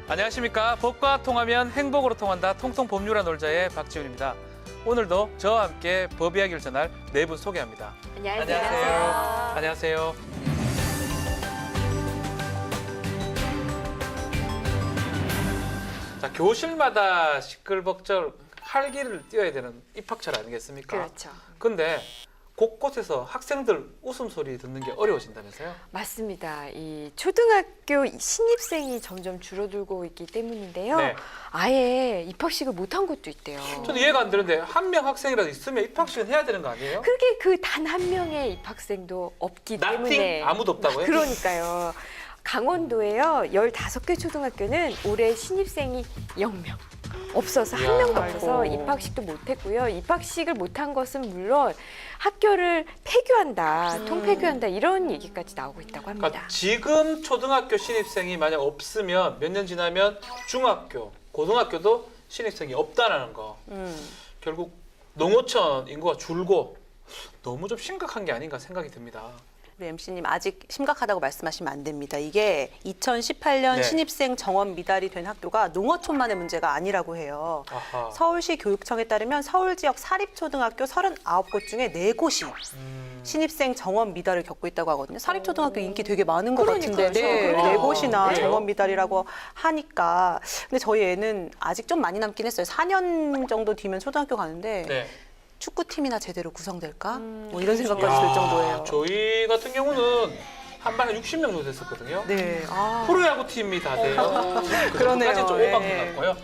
안녕하십니까. 법과 통하면 행복으로 통한다. 통통 법률아 놀자의 박지훈입니다. 오늘도 저와 함께 법 이야기를 전할 네 분 소개합니다. 안녕하세요. 안녕하세요. 자, 교실마다 시끌벅적 활기를 띄워야 되는 입학철 아니겠습니까? 그렇죠. 근데 곳곳에서 학생들 웃음소리 듣는 게 어려워진다면서요? 맞습니다. 이 초등학교 신입생이 점점 줄어들고 있기 때문인데요. 네. 아예 입학식을 못한 곳도 있대요. 저는 이해가 안 되는데 한 명 학생이라도 있으면 입학식은 해야 되는 거 아니에요? 그게 그 단 한 명의 입학생도 없기 때문에. 아무도 없다고요? 그러니까요. 강원도에요. 15개 초등학교는 올해 신입생이 0명. 없어서 한 명도 없어서 입학식도 못했고요. 입학식을 못한 것은 물론 학교를 폐교한다, 통폐교한다 이런 얘기까지 나오고 있다고 합니다. 그러니까 지금 초등학교 신입생이 만약 없으면 몇 년 지나면 중학교, 고등학교도 신입생이 없다라는 거. 결국 농어촌 인구가 줄고 너무 좀 심각한 게 아닌가 생각이 듭니다. 우리 MC님 아직 심각하다고 말씀하시면 안 됩니다. 이게 2018년 네. 신입생 정원 미달이 된 학교가 농어촌만의 문제가 아니라고 해요. 아하. 서울시 교육청에 따르면 서울 지역 사립초등학교 39곳 중에 4곳이 신입생 정원 미달을 겪고 있다고 하거든요. 사립초등학교 인기 되게 많은 것 같은데 그러니까요. 4곳이나 그래요? 정원 미달이라고 하니까. 근데 저희 애는 아직 좀 많이 남긴 했어요. 4년 정도 뒤면 초등학교 가는데 네. 축구팀이나 제대로 구성될까? 뭐 이런 생각까지 들 정도예요. 저희 같은 경우는 한 반에 60명 정도 됐었거든요. 네. 프로야구 팀이 다 돼요. 그러네요. 까지 좀 예. 오방도 났고요.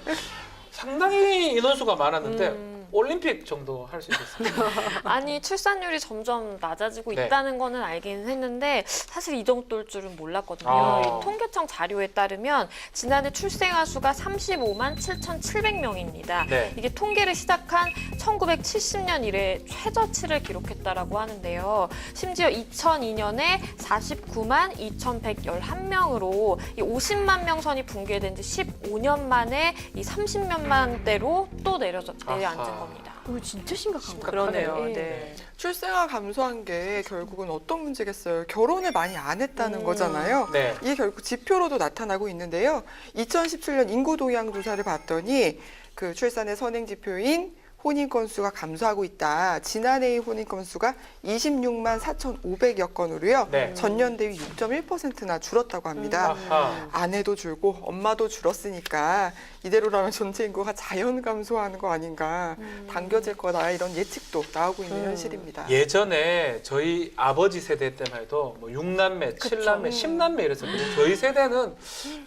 상당히 인원수가 많았는데 올림픽 정도 할 수 있었어요. 아니 출산율이 점점 낮아지고 네. 있다는 거는 알긴 했는데 사실 이 정도일 줄은 몰랐거든요. 아. 이 통계청 자료에 따르면 지난해 출생아 수가 35만 7,700명입니다. 네. 이게 통계를 시작한 1970년 이래 최저치를 기록했다라고 하는데요. 심지어 2002년에 49만 2,111명으로 이 50만 명 선이 붕괴된 지 15년 만에 이 30몇만 대로 또 내려앉은 아하. 겁니다. 이거 진짜 심각한 거. 그러네요. 예. 네. 출생아 감소한 게 결국은 어떤 문제겠어요? 결혼을 많이 안 했다는 거잖아요. 네. 이게 결국 지표로도 나타나고 있는데요. 2017년 인구 동향 조사를 봤더니 그 출산의 선행 지표인 혼인 건수가 감소하고 있다. 지난해의 혼인 건수가 26만 4,500여 건으로요. 네. 전년 대비 6.1%나 줄었다고 합니다. 아하. 아내도 줄고 엄마도 줄었으니까 이대로라면 전체 인구가 자연 감소하는 거 아닌가, 당겨질 거다 이런 예측도 나오고 있는 현실입니다. 예전에 저희 아버지 세대 때만 해도 뭐 6남매, 7남매, 10남매 이랬었거든요. 저희 세대는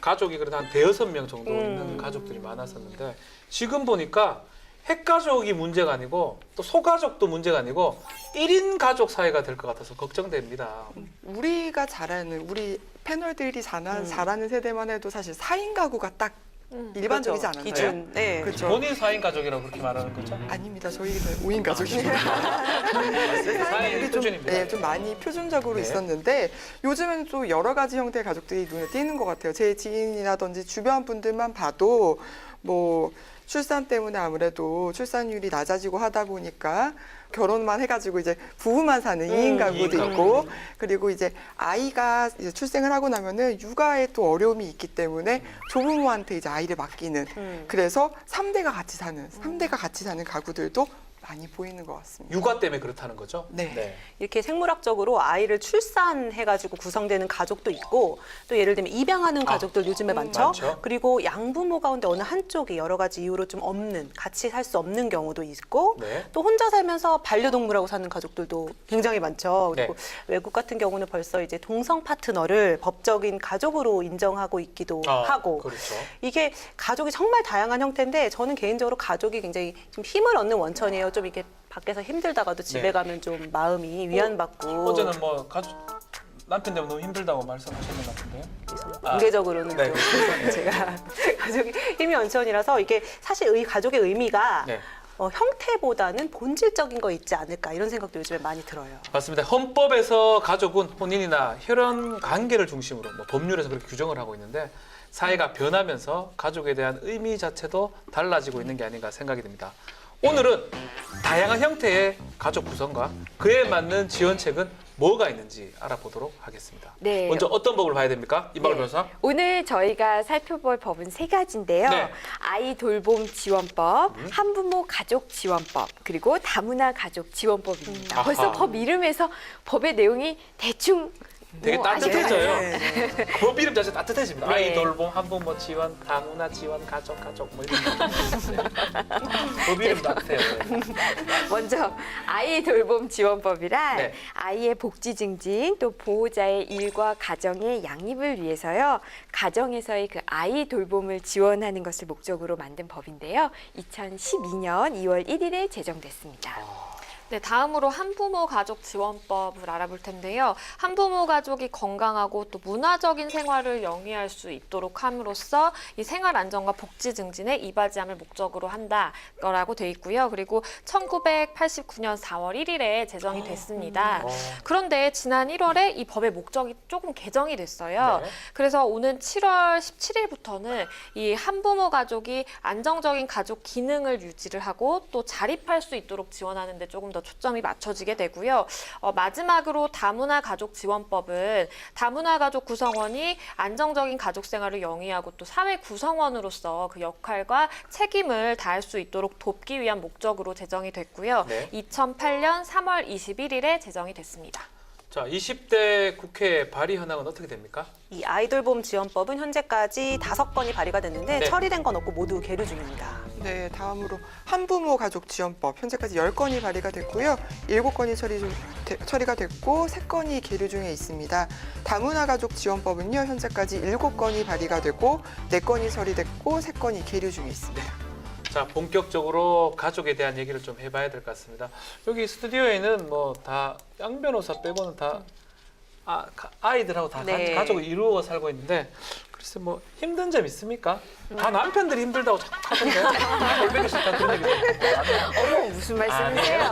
가족이 그래도 한 대여섯 명 정도 있는 가족들이 많았었는데 지금 보니까 핵가족이 문제가 아니고 또 소가족도 문제가 아니고 1인 가족 사회가 될 것 같아서 걱정됩니다. 우리가 잘하는, 우리 패널들이 잘하는 세대만 해도 사실 4인 가구가 딱 일반적이지 그렇죠. 않았나요? 기준. 네. 그렇죠. 본인 4인 가족이라고 그렇게 말하는 거죠? 아닙니다. 저희는 5인 가족입니다. 4인 표준입니다. 네, 좀 많이 표준적으로 네. 있었는데 요즘은 또 여러 가지 형태의 가족들이 눈에 띄는 것 같아요. 제 지인이라든지 주변 분들만 봐도 뭐 출산 때문에 아무래도 출산율이 낮아지고 하다 보니까 결혼만 해가지고 이제 부부만 사는 2인 가구도 2인 있고, 가구. 그리고 이제 아이가 이제 출생을 하고 나면은 육아에 또 어려움이 있기 때문에 조부모한테 이제 아이를 맡기는, 그래서 3대가 같이 사는 가구들도 많이 보이는 것 같습니다. 육아 때문에 그렇다는 거죠? 네. 이렇게 생물학적으로 아이를 출산해가지고 구성되는 가족도 있고, 또 예를 들면 입양하는 가족들 요즘에 많죠? 많죠. 그리고 양부모 가운데 어느 한쪽이 여러 가지 이유로 좀 없는, 같이 살 수 없는 경우도 있고, 네. 또 혼자 살면서 반려동물하고 사는 가족들도 굉장히 많죠. 그리고 네. 외국 같은 경우는 벌써 이제 동성 파트너를 법적인 가족으로 인정하고 있기도 하고, 그렇죠. 이게 가족이 정말 다양한 형태인데 저는 개인적으로 가족이 굉장히 좀 힘을 얻는 원천이에요. 좀 이렇게 밖에서 힘들다가도 집에 네. 가면 좀 마음이 위안받고. 어제는 뭐 가족 남편 때문에 너무 힘들다고 말씀하셨는 것 같은데요? 공개적으로는 네. 좀 제가 가족이 힘이 원천이라서 이게 사실 가족의 의미가 네. 형태보다는 본질적인 거 있지 않을까 이런 생각도 요즘에 많이 들어요. 맞습니다. 헌법에서 가족은 혼인이나 혈연 관계를 중심으로 뭐 법률에서 그렇게 규정을 하고 있는데 사회가 변하면서 가족에 대한 의미 자체도 달라지고 있는 게 아닌가 생각이 듭니다. 오늘은 다양한 형태의 가족 구성과 그에 맞는 지원책은 뭐가 있는지 알아보도록 하겠습니다. 네. 먼저 어떤 법을 봐야 됩니까? 이박을 변호사? 오늘 저희가 살펴볼 법은 세 가지인데요. 네. 아이 돌봄 지원법, 한부모 가족 지원법, 그리고 다문화 가족 지원법입니다. 아하. 벌써 법 이름에서 법의 내용이 대충 되게 뭐 따뜻해져요. 아시나요? 법 이름 자체 따뜻해집니다. 네. 아이 돌봄, 한부모 지원, 다문화 지원, 가족 뭐 이런 법 이름 따뜻해요. 먼저 아이 돌봄 지원법이란 네. 아이의 복지 증진 또 보호자의 일과 가정의 양립을 위해서요. 가정에서의 그 아이 돌봄을 지원하는 것을 목적으로 만든 법인데요. 2012년 2월 1일에 제정됐습니다. 네, 다음으로 한부모 가족 지원법을 알아볼 텐데요. 한부모 가족이 건강하고 또 문화적인 생활을 영위할 수 있도록 함으로써 이 생활 안정과 복지 증진에 이바지함을 목적으로 한다라고 돼 있고요. 그리고 1989년 4월 1일에 제정이 됐습니다. 그런데 지난 1월에 이 법의 목적이 조금 개정이 됐어요. 네. 그래서 오는 7월 17일부터는 이 한부모 가족이 안정적인 가족 기능을 유지를 하고 또 자립할 수 있도록 지원하는 데 조금 더 초점이 맞춰지게 되고요. 마지막으로 다문화 가족 지원법은 다문화 가족 구성원이 안정적인 가족 생활을 영위하고 또 사회 구성원으로서 그 역할과 책임을 다할 수 있도록 돕기 위한 목적으로 제정이 됐고요. 네. 2008년 3월 21일에 제정이 됐습니다. 자, 20대 국회 발의 현황은 어떻게 됩니까? 이 아이돌봄 지원법은 현재까지 5건이 발의가 됐는데 네. 처리된 건 없고 모두 계류 중입니다. 네, 다음으로 한부모 가족 지원법 현재까지 10건이 발의가 됐고요. 7건이 처리가 됐고 3건이 계류 중에 있습니다. 다문화 가족 지원법은요. 현재까지 7건이 발의가 되고 4건이 처리됐고 3건이 계류 중에 있습니다. 자, 본격적으로 가족에 대한 얘기를 좀 해봐야 될 것 같습니다. 여기 스튜디오에는 뭐 다 양 변호사 빼고는 다 아이들하고 다 네. 가족을 이루어 살고 있는데 글쎄 뭐 힘든 점 있습니까? 다 남편들이 힘들다고 자꾸 하던데 골뱅이 싫다 그런 얘기 듣는데 어머 무슨 말씀이세요?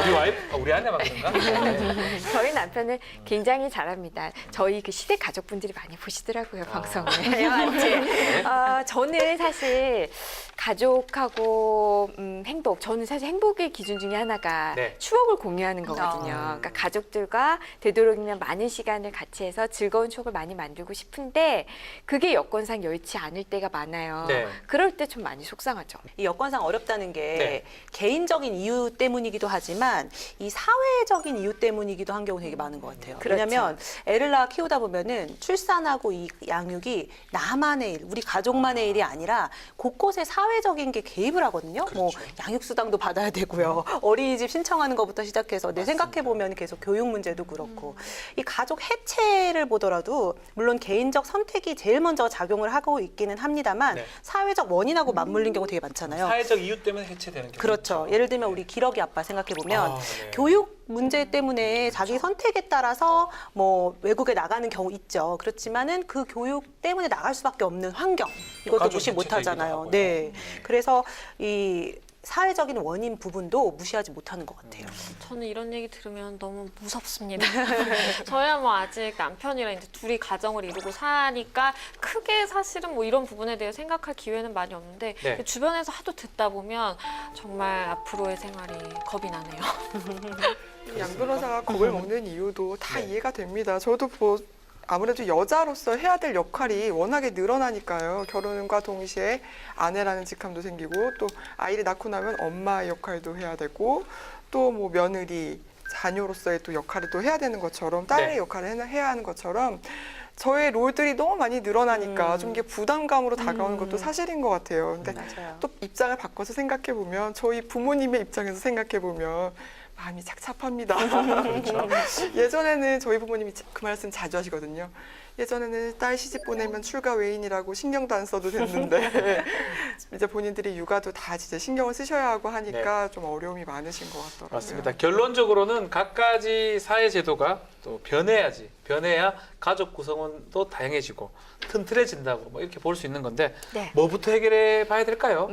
우리 와이프, 우리 아내만 그런가? 네. 저희 남편은 굉장히 잘합니다. 저희 그 시댁 가족분들이 많이 보시더라고요 방송을. 맞지? 저는 사실 가족하고 행복. 저는 사실 행복의 기준 중에 하나가 네. 추억을 공유하는 거거든요. 그러니까 가족들과 되도록이면 많은 시간을 같이 해서 즐거운 추억을 많이 만들고 싶은데 그게 여건상 여의치 않을 때가 많아요. 네. 그럴 때 좀 많이 속상하죠. 이 여건상 어렵다는 게 네. 개인적인 이유 때문이기도 하지만 이 사회적인 이유 때문이기도 한 경우 되게 많은 것 같아요. 그렇죠. 왜냐하면 애를 낳아 키우다 보면은 출산하고 이 양육이 나만의 일, 우리 가족만의 일이 아니라 곳곳에 사회적인 게 개입을 하거든요. 뭐 양육수당도 받아야 되고요. 어린이집 신청하는 것부터 시작해서 내 생각해 보면 계속 교육 문제도 그렇고 이 가족 해체를 보더라도 물론 개인적 선택이 제일 먼저 작용을 하고 있기는 합니다만 네. 사회적 원인하고 맞물린 경우 되게 많잖아요. 사회적 이유 때문에 해체되는 경우 그렇죠. 예를 들면 우리 기러기 아빠 생각해 보면 네. 교육 문제 때문에 자기 선택에 따라서 뭐 외국에 나가는 경우 있죠. 그렇지만은 그 교육 때문에 나갈 수밖에 없는 환경 이것도 가족 무시 못 해체되기도 하잖아요. 하고요. 네. 그래서 이 사회적인 원인 부분도 무시하지 못하는 것 같아요. 저는 이런 얘기 들으면 너무 무섭습니다. 저야 뭐 아직 남편이랑 이제 둘이 가정을 이루고 사니까 크게 사실은 뭐 이런 부분에 대해 생각할 기회는 많이 없는데 네. 주변에서 하도 듣다 보면 정말 앞으로의 생활이 겁이 나네요. 양 변호사가 겁을 먹는 이유도 다 네. 이해가 됩니다. 저도 아무래도 여자로서 해야 될 역할이 워낙에 늘어나니까요. 결혼과 동시에 아내라는 직함도 생기고 또 아이를 낳고 나면 엄마의 역할도 해야 되고 또 뭐 며느리, 자녀로서의 또 역할을 또 해야 되는 것처럼 딸의 네. 역할을 해야 하는 것처럼 저의 롤들이 너무 많이 늘어나니까 좀 이게 부담감으로 다가오는 것도 사실인 것 같아요. 근데 맞아요. 또 입장을 바꿔서 생각해 보면 저희 부모님의 입장에서 생각해 보면 마음이 착잡합니다. 그렇죠. 예전에는 저희 부모님이 그 말씀 자주 하시거든요. 예전에는 딸 시집 보내면 출가 외인이라고 신경도 안 써도 됐는데 이제 본인들이 육아도 다 진짜 신경을 쓰셔야 하고 하니까 좀 어려움이 많으신 것 같더라고요. 맞습니다. 결론적으로는 각가지 사회 제도가 또 변해야 가족 구성원도 다양해지고 튼튼해진다고 뭐 이렇게 볼 수 있는 건데 네. 뭐부터 해결해 봐야 될까요?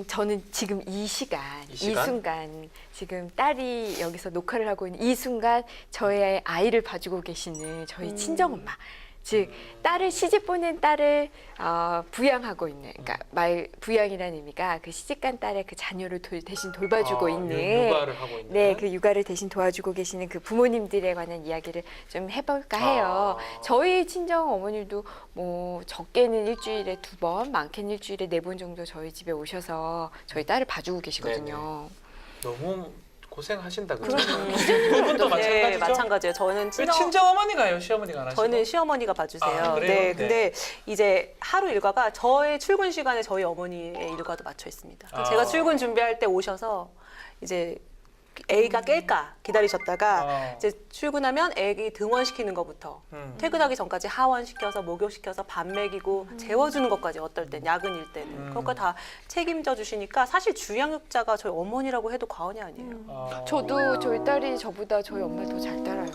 저는 지금 이 시간, 이 이 시간? 순간 지금 딸이 여기서 녹화를 하고 있는 이 순간 저의 아이를 봐주고 계시는 저희 친정엄마 즉 딸을 시집 보낸 딸을 부양하고 있는, 그러니까 말 부양이라는 의미가 그 시집간 딸의 그 자녀를 대신 돌봐주고 있는, 육아를 하고 있는. 네, 그 육아를 대신 도와주고 계시는 그 부모님들에 관한 이야기를 좀 해볼까 해요. 저희 친정 어머님도 뭐 적게는 일주일에 2번, 많게는 일주일에 4번 정도 저희 집에 오셔서 저희 딸을 봐주고 계시거든요. 너무 고생하신다 그죠? 그럼요. 두 분도 마찬가지죠? 네, 마찬가지예요. 저는 왜 친정 어머니가요, 시어머니가 안 하시고? 저는 시어머니가 봐주세요. 아, 그래요? 네, 네. 근데 이제 하루 일과가 저의 출근 시간에 저희 어머니의 일과도 맞춰 있습니다. 아. 제가 출근 준비할 때 오셔서 이제 애가 깰까 기다리셨다가 이제 출근하면 애기 등원시키는 것부터 퇴근하기 전까지 하원시켜서 목욕시켜서 밥 먹이고 재워주는 것까지 어떨 땐 야근일 때는 그것까지 다 책임져 주시니까 사실 주양육자가 저희 어머니라고 해도 과언이 아니에요. 저도 저희 딸이 저보다 저희 엄마 더 잘 따라요.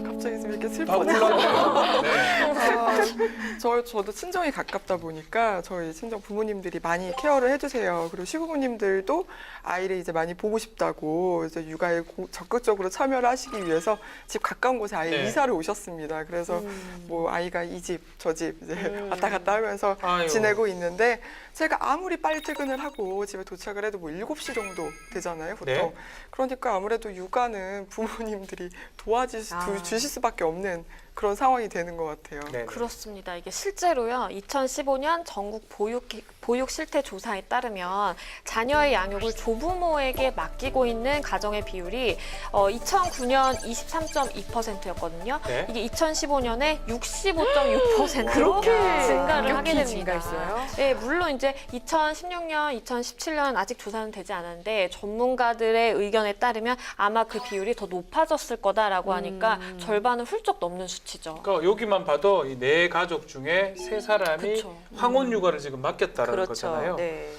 갑자기 좀 이렇게 아, 슬퍼지네요. 몰라요. 네. 저도 친정이 가깝다 보니까 저희 친정 부모님들이 많이 케어를 해주세요. 그리고 시부모님들도 아이를 이제 많이 보고 싶다고 이제 육아에 적극적으로 참여를 하시기 위해서 집 가까운 곳에 아예 네. 이사를 오셨습니다. 그래서 뭐 아이가 이 집 저 집 이제 왔다 갔다 하면서 아유. 지내고 있는데 제가 아무리 빨리 퇴근을 하고 집에 도착을 해도 뭐 7시 정도 되잖아요, 보통. 네. 그러니까 아무래도 육아는 부모님들이 도와주실 수밖에 없는 그런 상황이 되는 것 같아요. 네. 그렇습니다. 이게 실제로요. 2015년 전국 보육 실태 조사에 따르면 자녀의 양육을 조부모에게 맡기고 있는 가정의 비율이 2009년 23.2%였거든요. 네. 이게 2015년에 65.6%로 증가를 하게 이렇게 됩니다. 증가했어요? 네, 물론 이제 2016년, 2017년 아직 조사는 되지 않았는데 전문가들의 의견에 따르면 아마 그 비율이 더 높아졌을 거다라고 하니까 절반은 훌쩍 넘는 수치죠. 그러니까 여기만 봐도 이 4가족 중에 3사람이 그쵸. 황혼 육아를 지금 맡겼다는 그렇죠. 거잖아요. 네.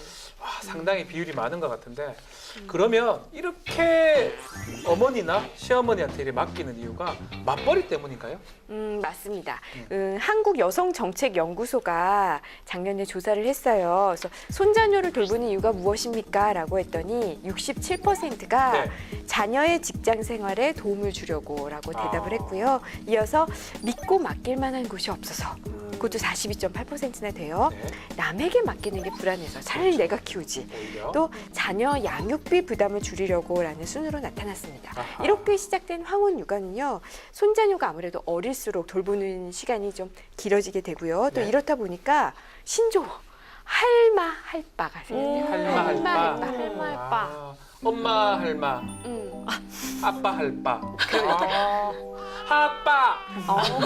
와, 상당히 비율이 많은 것 같은데 그러면 이렇게 어머니나 시어머니한테 이렇게 맡기는 이유가 맞벌이 때문인가요? 맞습니다. 한국여성정책연구소가 작년에 조사를 했어요. 그래서 손자녀를 돌보는 이유가 무엇입니까? 라고 했더니 67%가 네. 자녀의 직장 생활에 도움을 주려고라고 대답을 아. 했고요. 이어서 믿고 맡길 만한 곳이 없어서 그것도 42.8%나 돼요. 네. 남에게 맡기는 게 불안해서 차라리 내가 키우지. 오히려. 또 자녀 양육비 부담을 줄이려고라는 순으로 나타났습니다. 아하. 이렇게 시작된 황혼 육아는요, 손자녀가 아무래도 어릴수록 돌보는 시간이 좀 길어지게 되고요. 또 네. 이렇다 보니까 신조어 할마 할바가 생겨요. 할마 할바. 할마, 할바. 아, 엄마 할마, 아빠 할바. 아빠.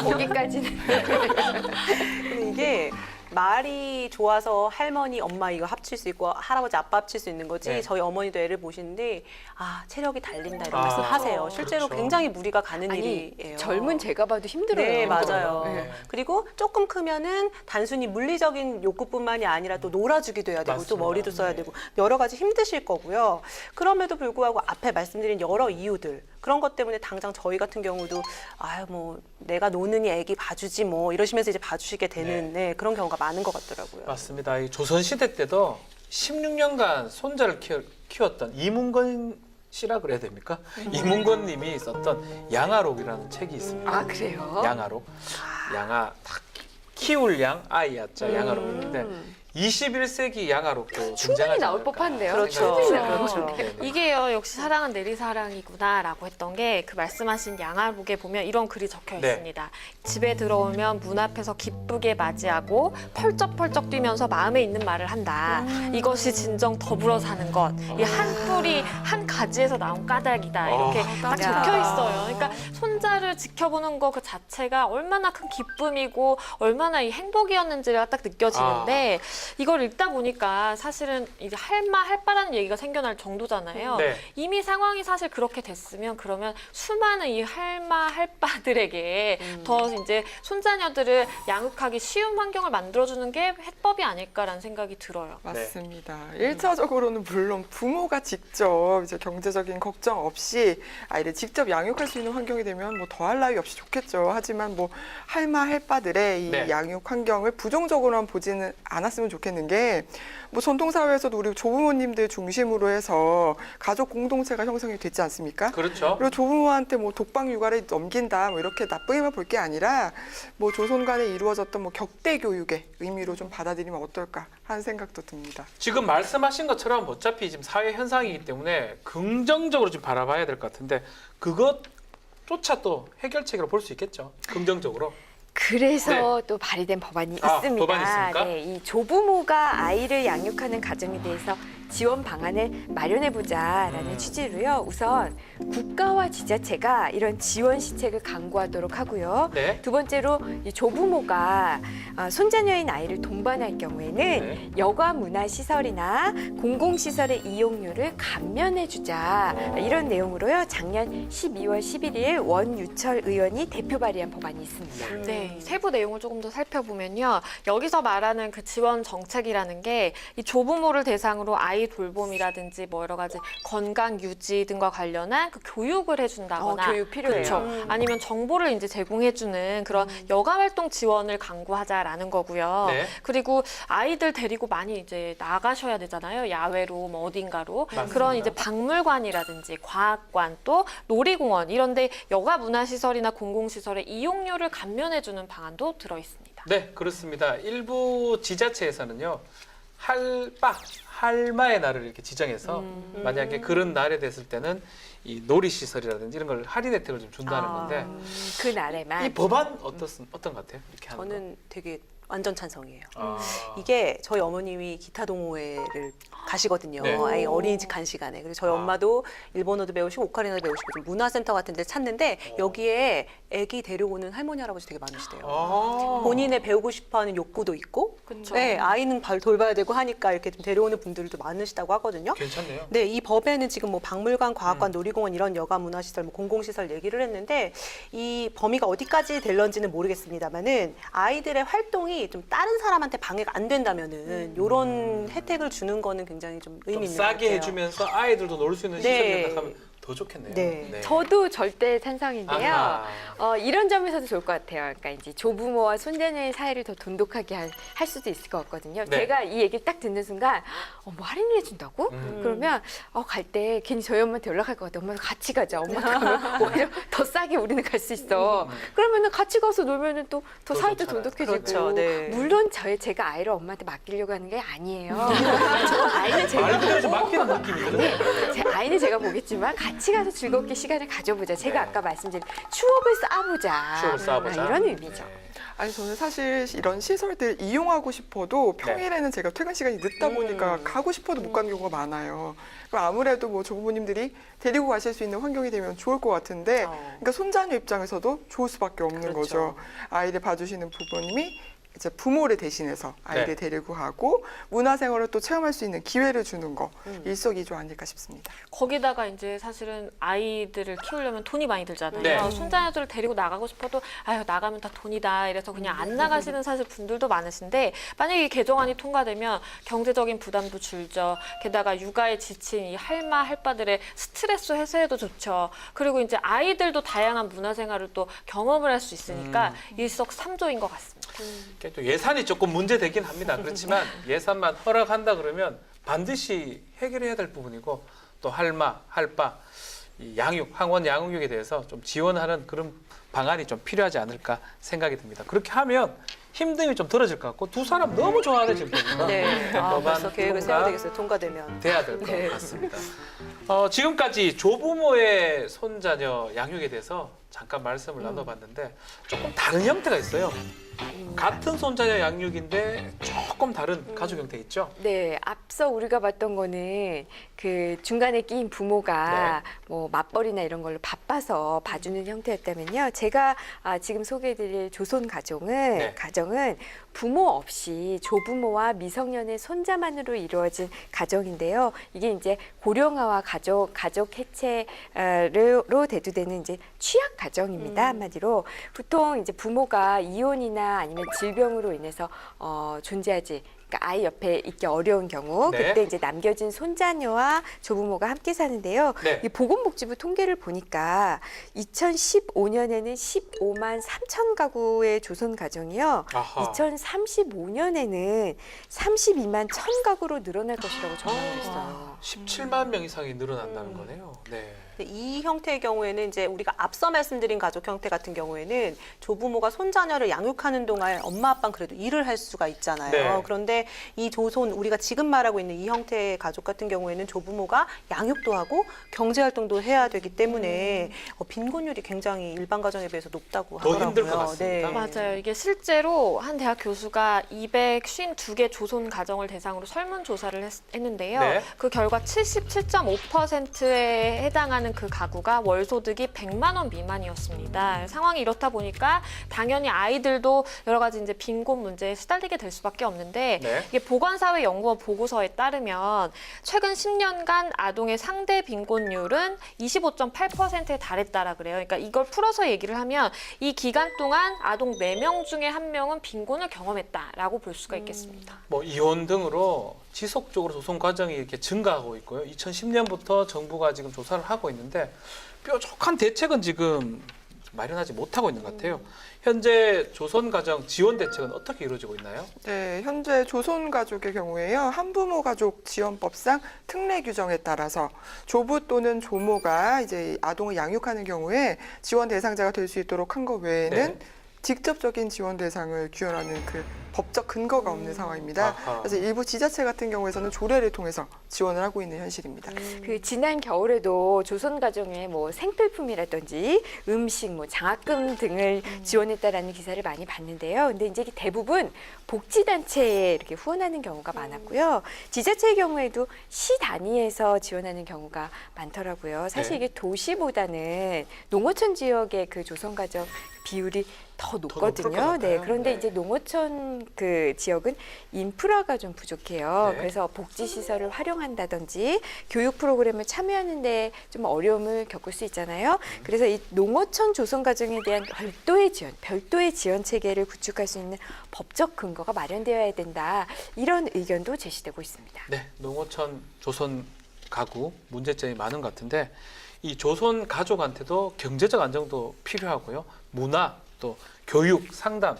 거기까지는 근데 이게 말이 좋아서 할머니, 엄마 이거 합칠 수 있고 할아버지, 아빠 합칠 수 있는 거지. 네. 저희 어머니도 애를 보시는데 체력이 달린다 이런 아, 말씀하세요. 실제로 그렇죠. 굉장히 무리가 가는 아니 일이에요. 젊은 제가 봐도 힘들어요. 네, 맞아요. 네. 그리고 조금 크면은 단순히 물리적인 욕구뿐만이 아니라 또 놀아주기도 해야 되고 또 맞습니다. 머리도 써야 네. 되고 여러 가지 힘드실 거고요. 그럼에도 불구하고 앞에 말씀드린 여러 이유들 그런 것 때문에 당장 저희 같은 경우도 뭐 내가 노느니 애기 봐주지 뭐 이러시면서 이제 봐주시게 되는 그런 경우가 많은 것 같더라고요. 맞습니다. 이 조선시대 때도 16년간 손자를 키웠던 이문건 씨라 그래야 됩니까? 이문건 님이 썼던 양아록이라는 책이 있습니다. 아 그래요? 양아록. 양아 딱 키울 양 아이였죠. 양아록인데 21세기 양아록도 충분히 나올 법한데요. 그렇죠. 충분히 생각이 나올 그렇죠. 법한데. 네, 네. 이게요, 역시 사랑은 내리사랑이구나라고 했던 게 그 말씀하신 양아록에 보면 이런 글이 적혀 네. 있습니다. 집에 들어오면 문 앞에서 기쁘게 맞이하고 펄쩍펄쩍 뛰면서 마음에 있는 말을 한다. 이것이 진정 더불어 사는 것. 이 한 뿌리 한 가지에서 나온 까닭이다. 이렇게 딱 적혀 있어요. 그러니까 손자를 지켜보는 거 그 자체가 얼마나 큰 기쁨이고 얼마나 이 행복이었는지가 딱 느껴지는데 이걸 읽다 보니까 사실은 이제 할마 할바라는 얘기가 생겨날 정도잖아요. 네. 이미 상황이 사실 그렇게 됐으면 그러면 수많은 이 할마 할바들에게 더 이제 손자녀들을 양육하기 쉬운 환경을 만들어주는 게 해법이 아닐까라는 생각이 들어요. 맞습니다. 일차적으로는 물론 부모가 직접 이제 경제적인 걱정 없이 아이를 직접 양육할 수 있는 환경이 되면 뭐 더할 나위 없이 좋겠죠. 하지만 뭐 할마 할바들의 이 네. 양육 환경을 부정적으로만 보지는 않았으면 좋겠는 게 뭐 전통 사회에서도 우리 조부모님들 중심으로 해서 가족 공동체가 형성이 됐지 않습니까? 그렇죠. 그리고 조부모한테 뭐 독방 육아를 넘긴다 뭐 이렇게 나쁘게만 볼 게 아니라 뭐 조선 간에 이루어졌던 뭐 격대 교육의 의미로 좀 받아들이면 어떨까 하는 생각도 듭니다. 지금 말씀하신 것처럼 어차피 지금 사회 현상이기 때문에 긍정적으로 좀 바라봐야 될 것 같은데 그것조차 또 해결책으로 볼 수 있겠죠. 긍정적으로. 그래서 또 발의된 법안이 아, 있습니다. 법안이 있습니까? 네, 이 조부모가 아이를 양육하는 가정에 대해서 지원 방안을 마련해보자라는 취지로요. 우선 국가와 지자체가 이런 지원 시책을 강구하도록 하고요. 네. 두 번째로 이 조부모가 손자녀인 아이를 동반할 경우에는 네. 여가 문화 시설이나 공공 시설의 이용료를 감면해주자 이런 내용으로요. 작년 12월 11일 원유철 의원이 대표 발의한 법안이 있습니다. 네, 세부 내용을 조금 더 살펴보면요. 여기서 말하는 그 지원 정책이라는 게 이 조부모를 대상으로 아이 돌봄이라든지 뭐 여러 가지 건강 유지 등과 관련한 그 교육을 해준다거나 교육 필요해요. 그렇죠. 아니면 정보를 이제 제공해주는 그런 여가 활동 지원을 강구하자라는 거고요. 네. 그리고 아이들 데리고 많이 이제 나가셔야 되잖아요. 야외로 뭐 어딘가로. 맞습니다. 그런 이제 박물관이라든지 과학관 또 놀이공원 이런데 여가 문화시설이나 공공시설의 이용료를 감면해주는 방안도 들어 있습니다. 네, 그렇습니다. 일부 지자체에서는요. 할마의 날을 이렇게 지정해서 만약에 그런 날에 됐을 때는 이 놀이시설이라든지 이런 걸 할인 혜택을 좀 준다는 건데 그 날에만 이 법안 어떤 것 같아요? 이렇게 하는 저는 되게 완전 찬성이에요. 거. 이게 저희 어머님이 기타 동호회를 가시거든요. 네. 아이 어린이집 간 시간에. 그래서 저희 엄마도 일본어도 배우시고 오카리나도 배우시고 좀 문화센터 같은 데 찾는데 여기에 아기 데려오는 할머니 할아버지 되게 많으시대요. 본인의 배우고 싶어하는 욕구도 있고, 그쵸. 네, 아이는 돌봐야 되고 하니까 이렇게 좀 데려오는 분들도 많으시다고 하거든요. 괜찮네요. 네, 이 법에는 지금 뭐 박물관, 과학관, 놀이공원 이런 여가 문화시설, 뭐 공공시설 얘기를 했는데 이 범위가 어디까지 될런지는 모르겠습니다만은 아이들의 활동이 좀 다른 사람한테 방해가 안 된다면은 이런 혜택을 주는 거는 굉장히 좀 의미 좀 있는 것 싸게 같아요. 해주면서 아이들도 놀 수 있는 네. 시설이 된다 하면 더 좋겠네요. 네. 저도 절대 찬성인데요. 아하. 이런 점에서도 좋을 것 같아요. 그러니까 이제 조부모와 손자녀의 사이를 더 돈독하게 할 수도 있을 것 같거든요. 네. 제가 이 얘기를 딱 듣는 순간 뭐 할인을 해준다고? 그러면 갈 때 괜히 저희 엄마한테 연락할 것 같아. 엄마 같이 가자. 엄마 가면 오히려 더 싸게 우리는 갈 수 있어. 그러면은 같이 가서 놀면은 또 더 더 사이도 좋잖아요. 돈독해지고. 그렇죠. 네. 물론 제가 아이를 엄마한테 맡기려고 하는 게 아니에요. 저 아이는 제가 말 그대로 좀 맡기는 느낌이 드네요. 제 아이는 제가 보겠지만 같이 가서 즐겁게 시간을 가져보자. 제가 아까 말씀드린 추억을 쌓아보자. 추억을 쌓아보자. 이런 의미죠. 네. 아니 저는 사실 이런 시설들 이용하고 싶어도 평일에는 제가 퇴근 시간이 늦다 보니까 가고 싶어도 못 가는 경우가 많아요. 그럼 아무래도 뭐 조부모님들이 데리고 가실 수 있는 환경이 되면 좋을 것 같은데, 그러니까 손자녀 입장에서도 좋을 수밖에 없는 그렇죠. 거죠. 아이를 봐주시는 부모님이 이제 부모를 대신해서 아이를 네. 데리고 가고 문화생활을 또 체험할 수 있는 기회를 주는 거 일석이조 아닐까 싶습니다. 거기다가 이제 사실은 아이들을 키우려면 돈이 많이 들잖아요. 네. 손자녀들을 데리고 나가고 싶어도 아유 나가면 다 돈이다 이래서 그냥 안 나가시는 사실 분들도 많으신데 만약에 이 개정안이 통과되면 경제적인 부담도 줄죠. 게다가 육아에 지친 이 할마 할바들의 스트레스 해소에도 좋죠. 그리고 이제 아이들도 다양한 문화생활을 또 경험을 할 수 있으니까 일석삼조인 것 같습니다. 이게 또 예산이 조금 문제되긴 합니다. 그렇지만 예산만 허락한다 그러면 반드시 해결해야 될 부분이고 또 할마, 할바, 이 양육, 항원 양육에 대해서 좀 지원하는 그런 방안이 좀 필요하지 않을까 생각이 듭니다. 그렇게 하면 힘듦이 좀 덜어질 것 같고 두 사람 너무 좋아하네 지금 보니까. 네, 법안 벌써 계획을 통과 세워야 되겠어요. 통과되면. 돼야 될 것 네. 같습니다. 지금까지 조부모의 손자녀 양육에 대해서 잠깐 말씀을 나눠봤는데 조금 다른 형태가 있어요. 같은 손자녀 양육인데 조금 다른 가족 형태 있죠? 네, 앞서 우리가 봤던 거는 그 중간에 끼인 부모가 뭐 맞벌이나 이런 걸로 바빠서 봐주는 형태였다면요. 제가 지금 소개해드릴 조손 가정은 부모 없이 조부모와 미성년의 손자만으로 이루어진 가정인데요. 이게 이제 고령화와 가족 해체로 대두되는 이제 취약 가정입니다. 한마디로 보통 이제 부모가 이혼이나 아니면 질병으로 인해서 존재하지 그러니까 아이 옆에 있기 어려운 경우 네. 그때 이제 남겨진 손자녀와 조부모가 함께 사는데요. 네. 이 보건복지부 통계를 보니까 2015년에는 15만 3천 가구의 조선 가정이요. 아하. 2035년에는 32만 1천 가구로 늘어날 것이라고 전망을 했어요. 17만 명 이상이 늘어난다는 거네요. 네. 이 형태의 경우에는 이제 우리가 앞서 말씀드린 가족 형태 같은 경우에는 조부모가 손자녀를 양육하는 동안 엄마 아빠는 그래도 일을 할 수가 있잖아요. 네. 그런데 이 조손 우리가 지금 말하고 있는 이 형태의 가족 같은 경우에는 조부모가 양육도 하고 경제 활동도 해야 되기 때문에 빈곤율이 굉장히 일반 가정에 비해서 높다고 더 하더라고요. 힘들 것 같습니다. 맞아요. 이게 실제로 한 대학 교수가 252개 조선 가정을 대상으로 설문조사를 했는데요. 네. 그 결과 77.5%에 해당하는 그 가구가 월소득이 100만 원 미만이었습니다. 상황이 이렇다 보니까 당연히 아이들도 여러 가지 이제 빈곤 문제에 시달리게 될 수밖에 없는데 네. 이게 보건사회연구원 보고서에 따르면 최근 10년간 아동의 상대 빈곤율은 25.8%에 달했다라 그래요. 그러니까 이걸 풀어서 얘기를 하면 이 기간 동안 아동 4명 중에 1명은 빈곤을 경험했다라고 볼 수가 있겠습니다. 뭐 이혼 등으로 지속적으로 조선 과정이 이렇게 증가하고 있고요. 2010년부터 정부가 지금 조사를 하고 있는데 뾰족한 대책은 지금 마련하지 못하고 있는 것 같아요. 현재 조선 가정 지원 대책은 어떻게 이루어지고 있나요? 네, 현재 조선 가족의 경우에요. 한부모 가족 지원법상 특례 규정에 따라서 조부 또는 조모가 이제 아동을 양육하는 경우에 지원 대상자가 될 수 있도록 한 것 외에는 네. 직접적인 지원 대상을 규정하는 그 법적 근거가 없는 상황입니다. 아하. 그래서 일부 지자체 같은 경우에서는 조례를 통해서 지원을 하고 있는 현실입니다. 그 지난 겨울에도 조선 가정에 뭐 생필품이라든지 음식, 뭐 장학금 등을 지원했다라는 기사를 많이 봤는데요. 근데 이제 이게 대부분 복지단체에 이렇게 후원하는 경우가 많았고요. 지자체의 경우에도 시 단위에서 지원하는 경우가 많더라고요. 사실 네. 이게 도시보다는 농어촌 지역의 그 조선 가정 비율이 더 높을 것 높거든요. 같아요. 네, 그런데 네. 이제 농어촌 그 지역은 인프라가 좀 부족해요. 네. 그래서 복지 시설을 활용한다든지 교육 프로그램을 참여하는데 좀 어려움을 겪을 수 있잖아요. 그래서 이 농어촌 조선 가정에 대한 별도의 지원 체계를 구축할 수 있는 법적 근거가 마련되어야 된다. 이런 의견도 제시되고 있습니다. 네, 농어촌 조선 가구 문제점이 많은 것 같은데 이 조선 가족한테도 경제적 안정도 필요하고요. 문화 또 교육 상담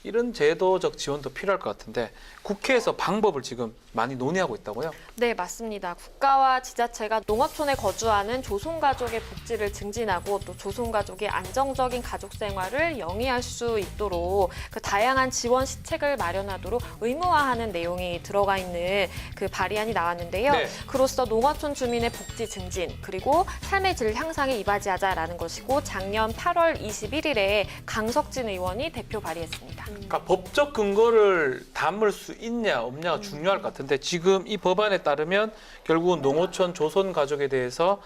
이런 제도적 지원도 필요할 것 같은데 국회에서 방법을 지금 많이 논의하고 있다고요? 네, 맞습니다. 국가와 지자체가 농어촌에 거주하는 조선가족의 복지를 증진하고 또 조선가족의 안정적인 가족 생활을 영위할 수 있도록 그 다양한 지원 시책을 마련하도록 의무화하는 내용이 들어가 있는 그 발의안이 나왔는데요. 네. 그로써 농어촌 주민의 복지 증진 그리고 삶의 질 향상에 이바지하자라는 것이고 작년 8월 21일에 강석진 의원이 대표 발의했습니다. 그러니까 법적 근거를 담을 수 있냐 없냐가 중요할 것 같은데 지금 이 법안에 따르면 결국은 농어촌 조선 가족에 대해서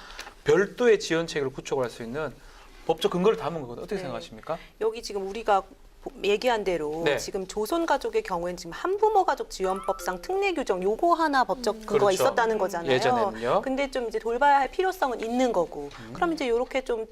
별도의 지원 체계를 구축할 수 있는 법적 근거를 담은 거거든요. 어떻게 네. 생각하십니까? 여기 지금 우리가 얘기한 대로 네. 지금 조선 가족의 경우에는 지금 한부모 가족 지원법상 특례 규정 요거 하나 법적 근거가 그렇죠. 있었다는 거잖아요. 예전에는요. 근데 좀 이제 돌봐야 할 필요성은 있는 거고. 그럼 이제 이렇게 좀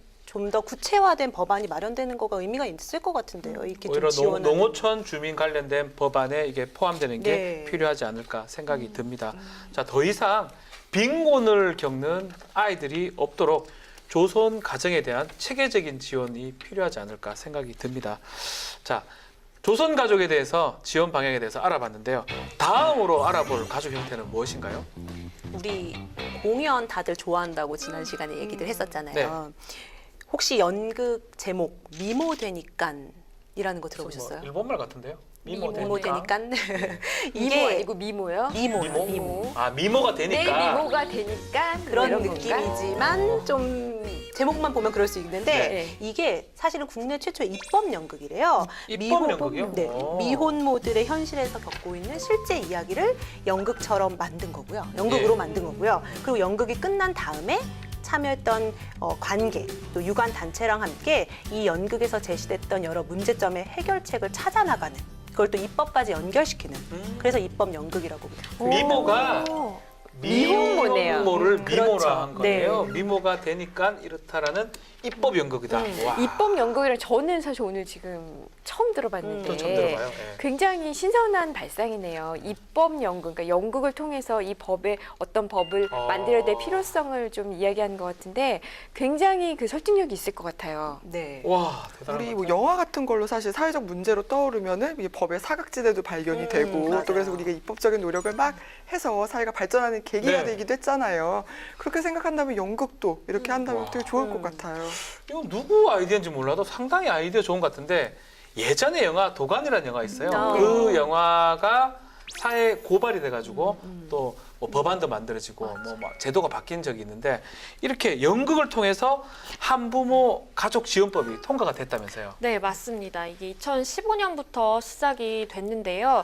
더 구체화된 법안이 마련되는 거가 의미가 있을 것 같은데요. 이렇게 오히려 좀 지원하는. 농어촌 주민 관련된 법안에 이게 포함되는 게 네. 필요하지 않을까 생각이 듭니다. 자, 더 이상 빈곤을 겪는 아이들이 없도록 조선 가정에 대한 체계적인 지원이 필요하지 않을까 생각이 듭니다. 자, 조선 가족에 대해서 지원 방향에 대해서 알아봤는데요. 다음으로 알아볼 가족 형태는 무엇인가요? 우리 공연 다들 좋아한다고 지난 시간에 얘기들 했었잖아요. 네. 혹시 연극 제목 미모 되니깐이라는 거 들어보셨어요? 뭐 일본말 같은데요? 미모 미모 되니까. 되니깐. 미모 이게 아니고 미모요? 미모요. 미모. 아, 미모가 내 되니까. 미모가 되니까 그런 이런 건가? 느낌이지만 좀 제목만 보면 그럴 수 있는데 네. 이게 사실은 국내 최초의 입법 연극이래요. 입법 연극이요? 네, 오. 미혼모들의 현실에서 겪고 있는 실제 이야기를 연극처럼 만든 거고요. 연극으로 예. 만든 거고요. 그리고 연극이 끝난 다음에 참여했던 관계 또 유관 단체랑 함께 이 연극에서 제시됐던 여러 문제점의 해결책을 찾아나가는 그걸 또 입법까지 연결시키는 그래서 입법 연극이라고 합니다. 미모가 미혼모네요. 미혼모를 이거를 미모라 그렇죠. 한 거예요. 네. 미모가 되니까 이렇다라는 입법 연극이다. 와. 입법 연극이랑 저는 사실 오늘 지금 처음 들어봤는데 또 처음 들어봐요. 예. 굉장히 신선한 발상이네요. 입법 연극, 그러니까 연극을 통해서 이 법에 어떤 법을 만들어야 될 필요성을 좀 이야기하는 것 같은데 굉장히 그 설득력이 있을 것 같아요. 네. 와, 대단한 우리 것 뭐 영화 같은 걸로 사실 사회적 문제로 떠오르면은 이 법의 사각지대도 발견이 되고 맞아요. 또 그래서 우리가 입법적인 노력을 막 해서 사회가 발전하는 계기가 네. 되기도 했잖아요. 그렇게 생각한다면 연극도 이렇게 한다면 와. 되게 좋을 것 같아요. 이거 누구 아이디어인지 몰라도 상당히 아이디어 좋은 것 같은데 예전에 영화 도관이라는 영화 있어요. 그 영화가 사회 고발이 돼가지고 또 뭐 법안도 만들어지고 뭐 제도가 바뀐 적이 있는데 이렇게 연극을 통해서 한부모 가족 지원법이 통과가 됐다면서요. 네, 맞습니다. 이게 2015년부터 시작이 됐는데요.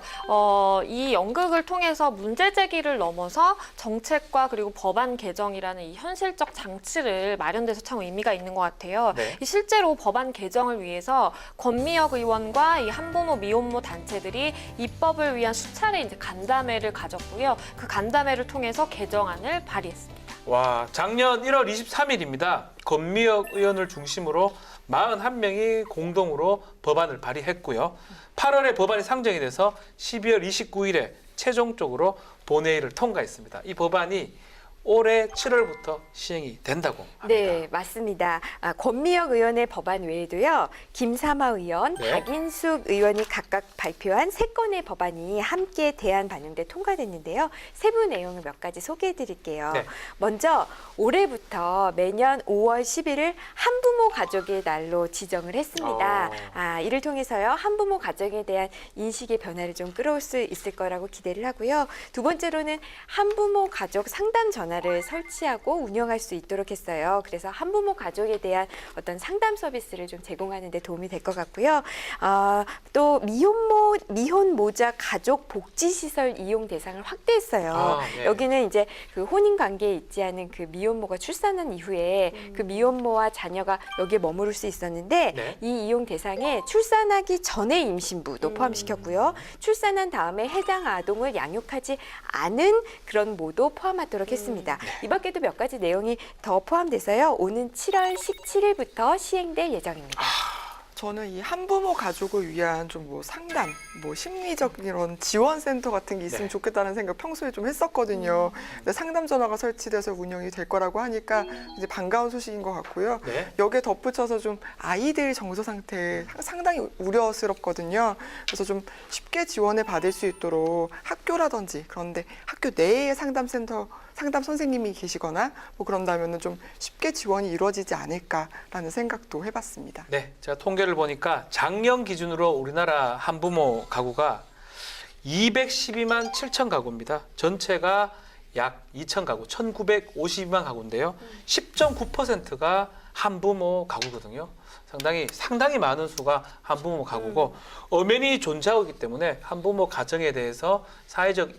이 연극을 통해서 문제 제기를 넘어서 정책과 그리고 법안 개정이라는 이 현실적 장치를 마련돼서 참 의미가 있는 것 같아요. 네. 이 실제로 법안 개정을 위해서 권미혁 의원과 이 한부모 미혼모 단체들이 입법을 위한 수차례 이제 간담회를 가졌고요. 그 간담회를 통해서 개정안을 발의했습니다. 와, 작년 1월 23일입니다. 권미혁 의원을 중심으로 41명이 공동으로 법안을 발의했고요. 8월에 법안이 상정이 돼서 12월 29일에 최종적으로 본회의를 통과했습니다. 이 법안이 올해 7월부터 시행이 된다고 합니다. 네, 맞습니다. 권미혁 의원의 법안 외에도요, 김삼아 의원, 네. 박인숙 의원이 각각 발표한 3건의 법안이 함께 대안 반영돼 통과됐는데요. 세부 내용을 몇 가지 소개해 드릴게요. 네. 먼저 올해부터 매년 5월 10일을 한부모 가족의 날로 지정을 했습니다. 이를 통해서요, 한부모 가족에 대한 인식의 변화를 좀 끌어올 수 있을 거라고 기대를 하고요. 두 번째로는 한부모 가족 상담 전화를 설치하고 운영할 수 있도록 했어요. 그래서 한부모 가족에 대한 어떤 상담 서비스를 좀 제공하는 데 도움이 될 것 같고요. 또 미혼모자 가족 복지시설 이용 대상을 확대했어요. 네. 여기는 이제 그 혼인 관계에 있지 않은 그 미혼모가 출산한 이후에 그 미혼모와 자녀가 여기에 머무를 수 있었는데 네. 이 이용 대상에 출산하기 전의 임신부도 포함시켰고요. 출산한 다음에 해당 아동을 양육하지 않은 그런 모도 포함하도록 했습니다. 이 밖에도 몇 가지 내용이 더 포함돼서요. 오는 7월 17일부터 시행될 예정입니다. 저는 이 한부모 가족을 위한 좀 뭐 상담, 뭐 심리적 이런 지원센터 같은 게 있으면 네. 좋겠다는 생각 평소에 좀 했었거든요. 근데 상담 전화가 설치돼서 운영이 될 거라고 하니까 이제 반가운 소식인 것 같고요. 네. 여기에 덧붙여서 좀 아이들 정서 상태 상당히 우려스럽거든요. 그래서 좀 쉽게 지원을 받을 수 있도록 학교라든지 그런데 학교 내에 상담 선생님이 계시거나 뭐 그런다면은 좀 쉽게 지원이 이루어지지 않을까라는 생각도 해봤습니다. 네, 제가 통계를 보니까 작년 기준으로 우리나라 한부모 가구가 212만 7천 가구입니다. 전체가 약 2천 가구, 1,952만 가구인데요. 10.9%가 한부모 가구거든요. 상당히 많은 수가 한부모 가구고 엄연히 존재하고 있기 때문에 한부모 가정에 대해서 사회적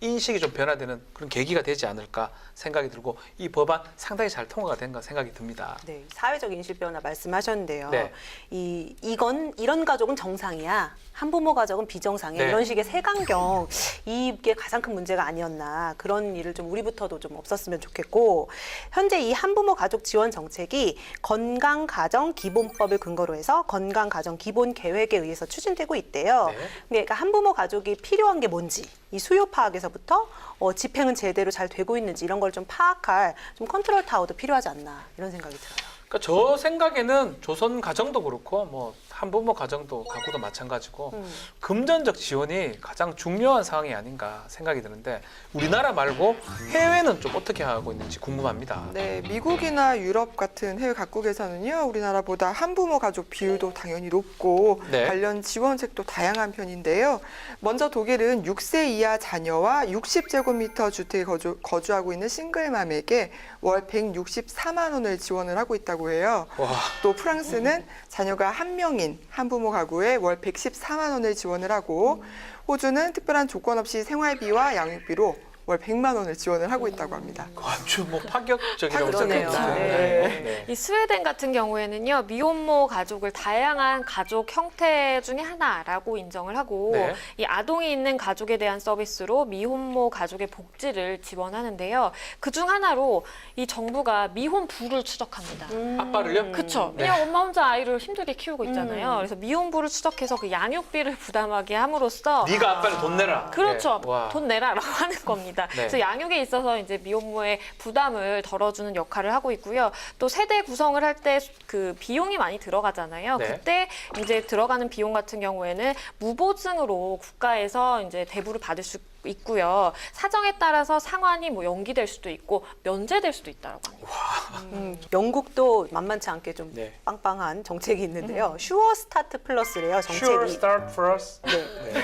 인식이 좀 변화되는 그런 계기가 되지 않을까 생각이 들고 이 법안 상당히 잘 통과가 된가 생각이 듭니다. 네, 사회적 인식 변화 말씀하셨는데요. 네. 이런 가족은 정상이야. 한부모 가족은 비정상이야. 네. 이런 식의 색안경, 이게 가장 큰 문제가 아니었나. 그런 일을 좀 우리부터도 좀 없었으면 좋겠고, 현재 이 한부모 가족 지원 정책이 건강가정기본법을 근거로 해서 건강가정기본계획에 의해서 추진되고 있대요. 네. 그러니까 한부모 가족이 필요한 게 뭔지, 이 수요 파악에서부터 집행은 제대로 잘 되고 있는지 이런 걸 좀 파악할 좀 컨트롤 타워도 필요하지 않나 이런 생각이 들어요. 그러니까 저 생각에는 조선 가정도 그렇고 뭐 한부모 가정도 가구도 마찬가지고 금전적 지원이 가장 중요한 상황이 아닌가 생각이 드는데 우리나라 말고 해외는 좀 어떻게 하고 있는지 궁금합니다. 네, 미국이나 유럽 같은 해외 각국에서는요, 우리나라보다 한부모 가족 비율도 당연히 높고 네. 관련 지원책도 다양한 편인데요. 먼저 독일은 6세 이하 자녀와 60제곱미터 주택에 거주하고 있는 싱글맘에게 월 164만 원을 지원을 하고 있다고 해요. 와, 또 프랑스는 자녀가 한 명인 한부모 가구에 월 114만 원을 지원을 하고 호주는 특별한 조건 없이 생활비와 양육비로 월 100만 원을 지원을 하고 있다고 합니다. 아주 뭐 파격적이라고 그러네요. 생각했어요. 네. 이 스웨덴 같은 경우에는요, 미혼모 가족을 다양한 가족 형태 중에 하나라고 인정을 하고 네. 이 아동이 있는 가족에 대한 서비스로 미혼모 가족의 복지를 지원하는데요. 그중 하나로 이 정부가 미혼부를 추적합니다. 아빠를요? 그쵸. 네. 그냥 엄마 혼자 아이를 힘들게 키우고 있잖아요. 그래서 미혼부를 추적해서 그 양육비를 부담하게 함으로써 네가 아빠를 돈 내라. 그렇죠. 네. 와. 돈 내라라고 하는 겁니다. 네. 그래서 양육에 있어서 이제 미혼모의 부담을 덜어주는 역할을 하고 있고요. 또 세대 구성을 할 때 그 비용이 많이 들어가잖아요. 네. 그때 이제 들어가는 비용 같은 경우에는 무보증으로 국가에서 이제 대부를 받을 수 있고요. 사정에 따라서 상환이 뭐 연기될 수도 있고 면제될 수도 있다고 합니다. 영국도 만만치 않게 좀 네. 빵빵한 정책이 있는데요. 슈어 스타트 플러스래요. 정책이. Sure start first. 네. 네.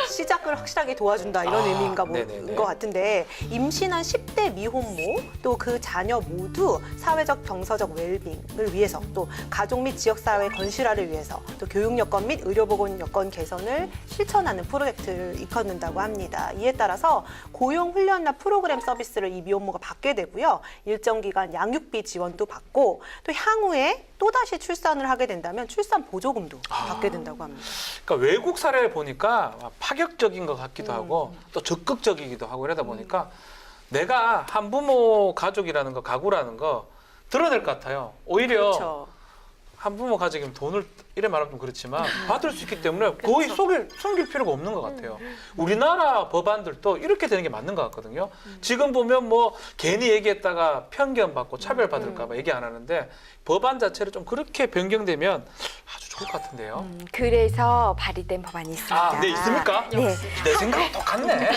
시작을 확실하게 도와준다 이런 아, 의미인가 네네네. 보는 것 같은데 임신한 10대 미혼모 또 그 자녀 모두 사회적 정서적 웰빙을 위해서 또 가족 및 지역사회 건실화를 위해서 또 교육 여건 및 의료보건 여건 개선을 실천하는 프로젝트를 이끌는다고 합니다. 이에 따라서 고용 훈련이나 프로그램 서비스를 이 미혼모가 받게 되고요. 일정 기간 양육비 지원도 받고 또 향후에 또다시 출산을 하게 된다면 출산 보조금도 받게 된다고 합니다. 그러니까 외국 사례를 보니까 파격적인 것 같기도 하고 또 적극적이기도 하고 이러다 보니까 내가 한부모 가족이라는 거, 가구라는 거 드러낼 것 같아요. 오히려 그렇죠. 한부모 가족이면 돈을 이래 말하면 좀 그렇지만 받을 수 있기 때문에 거의 숨길 필요가 없는 것 같아요. 우리나라 법안들도 이렇게 되는 게 맞는 것 같거든요. 지금 보면 뭐 괜히 얘기했다가 편견받고 차별받을까 봐 얘기 안 하는데 법안 자체를 좀 그렇게 변경되면 아주 좋을 것 같은데요. 그래서 발의된 법안이 있습니다. 아, 네, 있습니까? 네. 내 생각은 똑같네. 네.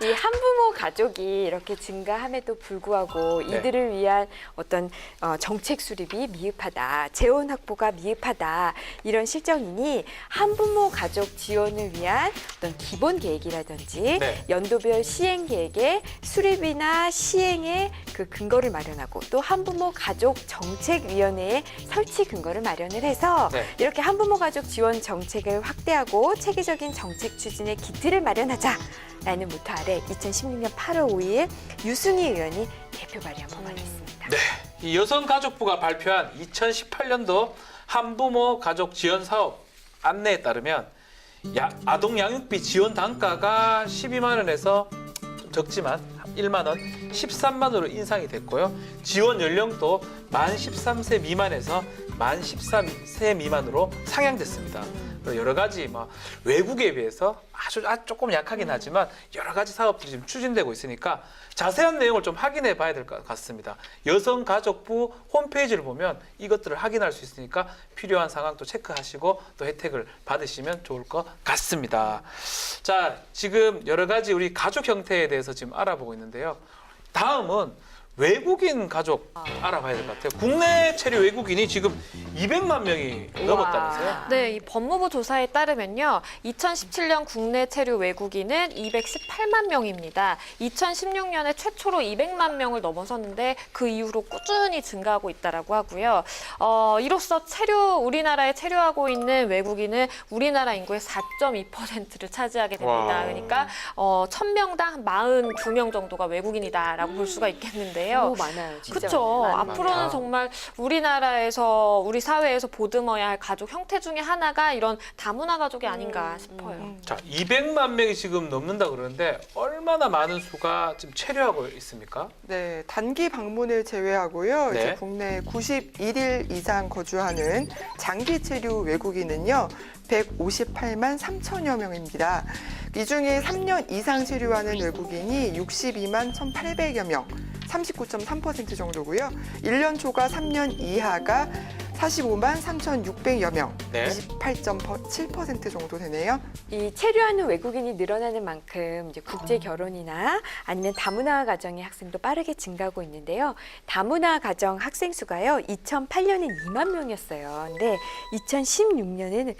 이 한부모 가족이 이렇게 증가함에도 불구하고 네. 이들을 위한 어떤 정책 수립이 미흡하다, 재원 확보가 미흡하다 이런 실정이니 한부모 가족 지원을 위한 어떤 기본 계획이라든지 네. 연도별 시행 계획의 수립이나 시행의 그 근거를 마련하고 또 한부모 가족 정책위원회의 설치 근거를 마련을 해서 네. 이렇게 한부모 가족 지원 정책을 확대하고 체계적인 정책 추진의 기틀을 마련하자라는 모토 아래 2016년 8월 5일 유승희 의원이 대표 발의한 법안이 있습니다. 네, 이 여성가족부가 발표한 2018년도 한부모 가족 지원 사업 안내에 따르면 아동 양육비 지원 단가가 12만 원에서 좀 적지만 1만 원, 13만 원으로 인상이 됐고요. 지원 연령도 만 13세 미만에서 만 14세 미만으로 상향됐습니다. 여러 가지 외국에 비해서 아주 조금 약하긴 하지만 여러 가지 사업들이 지금 추진되고 있으니까 자세한 내용을 좀 확인해 봐야 될 것 같습니다. 여성가족부 홈페이지를 보면 이것들을 확인할 수 있으니까 필요한 상황 또 체크하시고 또 혜택을 받으시면 좋을 것 같습니다. 자, 지금 여러 가지 우리 가족 형태에 대해서 지금 알아보고 있는데요. 다음은 외국인 가족 알아봐야 될 것 같아요. 국내 체류 외국인이 지금 200만 명이 넘었다면서요? 네, 이 법무부 조사에 따르면요. 2017년 국내 체류 외국인은 218만 명입니다. 2016년에 최초로 200만 명을 넘어섰는데 그 이후로 꾸준히 증가하고 있다라고 하고요. 이로써 우리나라에 체류하고 있는 외국인은 우리나라 인구의 4.2%를 차지하게 됩니다. 와. 그러니까 1000명당 42명 정도가 외국인이다라고 볼 수가 있겠는데요. 너무 많아요. 진짜 그렇죠. 많아요. 앞으로는 많다. 정말 우리 사회에서 보듬어야 할 가족 형태 중에 하나가 이런 다문화 가족이 아닌가 싶어요. 자, 200만 명이 지금 넘는다 그러는데 얼마나 많은 수가 지금 체류하고 있습니까? 네, 단기 방문을 제외하고요. 네. 이제 국내에 91일 이상 거주하는 장기 체류 외국인은요. 158만 3천여 명입니다. 이 중에 3년 이상 체류하는 외국인이 62만 1,800여 명, 39.3% 정도고요. 1년 초과 3년 이하가 45만 3,600여 명, 네. 28.7% 정도 되네요. 이 체류하는 외국인이 늘어나는 만큼 이제 국제 결혼이나 아니면 다문화 가정의 학생도 빠르게 증가하고 있는데요. 다문화 가정 학생 수가요 2008년에 2만 명이었어요. 근데 2016년에는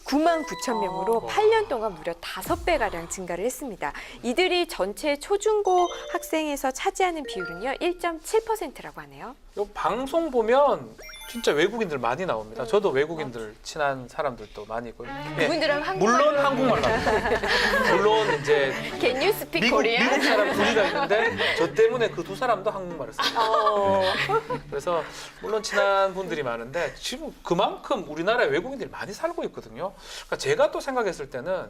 9만 9천 명으로 8년 동안 무려 5배 가량 증가를 했습니다. 이들이 전체 초중고 학생에서 차지하는 비율은요 1.7%라고 하네요. 요 방송 보면 진짜 외국인들 많이 나옵니다. 저도 외국인들 친한 사람들도 많이 있고요. 예, 그분들은 한국말 물론 한국말 나옵니다. 물론 이제 Can you speak 미국 Korean? 사람 둘이가 있는데 저 때문에 그 두 사람도 한국말을 써요. 그래서 물론 친한 분들이 많은데 지금 그만큼 우리나라에 외국인들이 많이 살고 있거든요. 그러니까 제가 또 생각했을 때는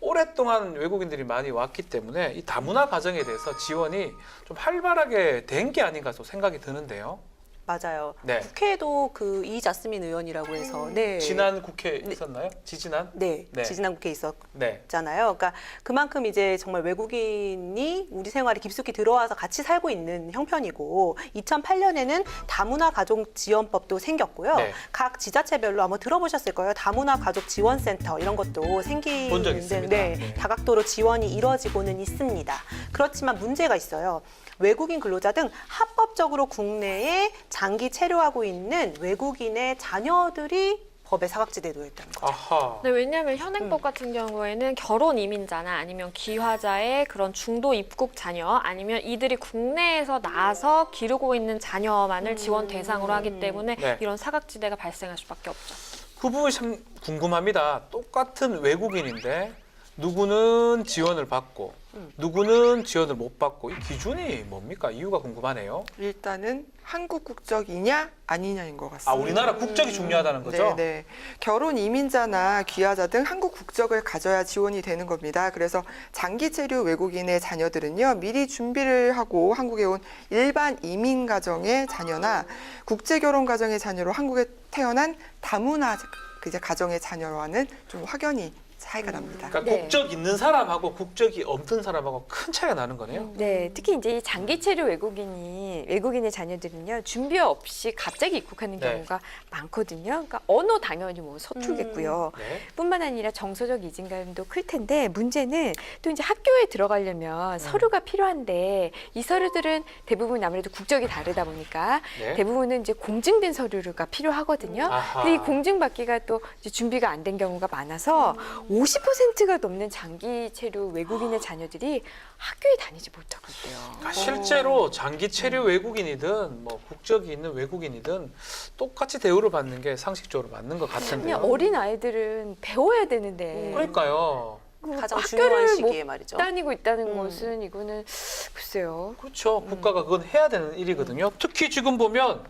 오랫동안 외국인들이 많이 왔기 때문에 이 다문화 가정에 대해서 지원이 좀 활발하게 된 게 아닌가 또 생각이 드는데요. 맞아요. 네. 국회에도 그 이자스민 의원이라고 해서 네. 지난 국회 있었나요? 지지난? 네, 네. 지지난 국회에 있었 네. 잖아요. 그러니까 그만큼 이제 정말 외국인이 우리 생활에 깊숙이 들어와서 같이 살고 있는 형편이고 2008년에는 다문화 가족 지원법도 생겼고요. 네. 각 지자체별로 한번 들어보셨을 거예요. 다문화 가족 지원센터 이런 것도 본적 생기는데 있습니다. 네, 네. 다각도로 지원이 이뤄지고는 있습니다. 그렇지만 문제가 있어요. 외국인 근로자 등 합법적으로 국내에 장기 체류하고 있는 외국인의 자녀들이 법의 사각지대에 놓여 있다는 거죠. 아하. 네, 왜냐하면 현행법 같은 경우에는 결혼 이민자나 아니면 귀화자의 그런 중도 입국 자녀 아니면 이들이 국내에서 나와서 기르고 있는 자녀만을 지원 대상으로 하기 때문에 네. 이런 사각지대가 발생할 수밖에 없죠. 그 부분이 참 궁금합니다. 똑같은 외국인인데 누구는 지원을 받고 누구는 지원을 못 받고 이 기준이 뭡니까? 이유가 궁금하네요. 일단은 한국 국적이냐 아니냐인 것 같습니다. 아, 우리나라 국적이 중요하다는 거죠? 네. 결혼 이민자나 귀화자 등 한국 국적을 가져야 지원이 되는 겁니다. 그래서 장기 체류 외국인의 자녀들은요, 미리 준비를 하고 한국에 온 일반 이민 가정의 자녀나 국제 결혼 가정의 자녀로 한국에 태어난 다문화 이제 가정의 자녀와는 좀 확연히 차이가 납니다. 그러니까 네. 국적 있는 사람하고 국적이 없는 사람하고 큰 차이가 나는 거네요. 네, 특히 이제 이 장기 체류 외국인의 자녀들은요 준비 없이 갑자기 입국하는 네. 경우가 많거든요. 그러니까 언어 당연히 뭐 서툴겠고요. 네. 뿐만 아니라 정서적 이질감도 클 텐데 문제는 또 이제 학교에 들어가려면 서류가 필요한데 이 서류들은 대부분 아무래도 국적이 다르다 보니까 네. 대부분은 이제 공증된 서류가 필요하거든요. 아하. 근데 이 공증받기가 또 이제 준비가 안 된 경우가 많아서 50%가 넘는 장기 체류 외국인의 자녀들이 학교에 다니지 못하고 있대요. 그러니까 실제로 장기 체류 외국인이든 뭐 국적이 있는 외국인이든 똑같이 대우를 받는 게 상식적으로 맞는 것 같은데요. 그냥 어린 아이들은 배워야 되는데 그러니까요. 그 가장 학교를 중요한 못 시기에 말이죠. 다니고 있다는 것은 이거는 글쎄요. 그렇죠. 국가가 그건 해야 되는 일이거든요. 특히 지금 보면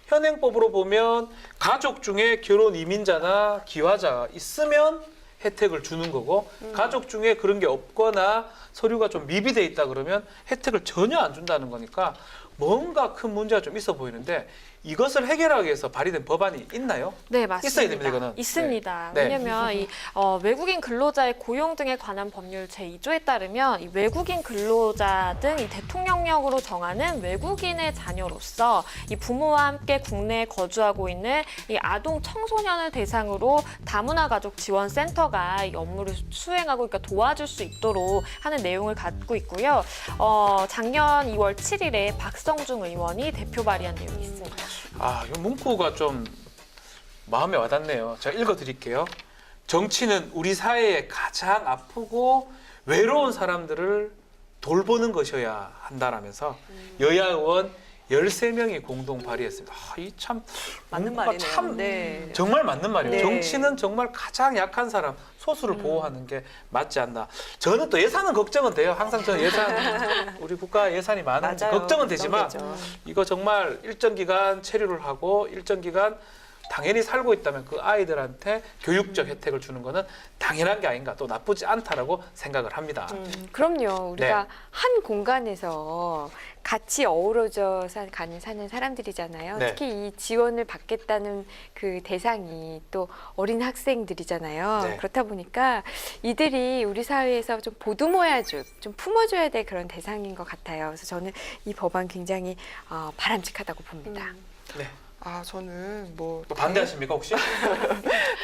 현행법으로 보면 가족 중에 결혼 이민자나 귀화자가 있으면 혜택을 주는 거고 가족 중에 그런 게 없거나 서류가 좀 미비돼 있다 그러면 혜택을 전혀 안 준다는 거니까 뭔가 큰 문제가 좀 있어 보이는데 이것을 해결하기 위해서 발의된 법안이 있나요? 네, 맞습니다. 있어야 됩니다, 이거는. 있습니다. 네. 왜냐하면 이 외국인 근로자의 고용 등에 관한 법률 제2조에 따르면 이 외국인 근로자 등 이 대통령령으로 정하는 외국인의 자녀로서 이 부모와 함께 국내에 거주하고 있는 이 아동 청소년을 대상으로 다문화 가족 지원 센터가 이 업무를 수행하고 그러니까 도와줄 수 있도록 하는 내용을 갖고 있고요. 작년 2월 7일에 박성중 의원이 대표 발의한 내용이 있습니다. 아, 이 문구가 좀 마음에 와닿네요. 제가 읽어드릴게요. 정치는 우리 사회에 가장 아프고 외로운 사람들을 돌보는 것이어야 한다라면서 여야 의원 13명이 공동 발의했습니다. 아, 이 참 맞는 문구가 말이네요. 참 네. 정말 맞는 말이에요. 네. 정치는 정말 가장 약한 사람, 소수를 보호하는 게 맞지 않나. 저는 또 예산은 걱정은 돼요. 항상 저는 예산, 우리 국가 예산이 많은지 맞아요. 걱정은 되지만 걱정되죠. 이거 정말 일정 기간 체류를 하고 일정 기간 당연히 살고 있다면 그 아이들한테 교육적 혜택을 주는 거는 당연한 게 아닌가, 또 나쁘지 않다라고 생각을 합니다. 그럼요. 우리가 네. 한 공간에서 같이 어우러져 사는 사람들이잖아요. 네. 특히 이 지원을 받겠다는 그 대상이 또 어린 학생들이잖아요. 네. 그렇다 보니까 이들이 우리 사회에서 좀 보듬어야 좀 품어줘야 될 그런 대상인 것 같아요. 그래서 저는 이 법안 굉장히 바람직하다고 봅니다. 네. 아, 저는 뭐 또 반대하십니까 혹시?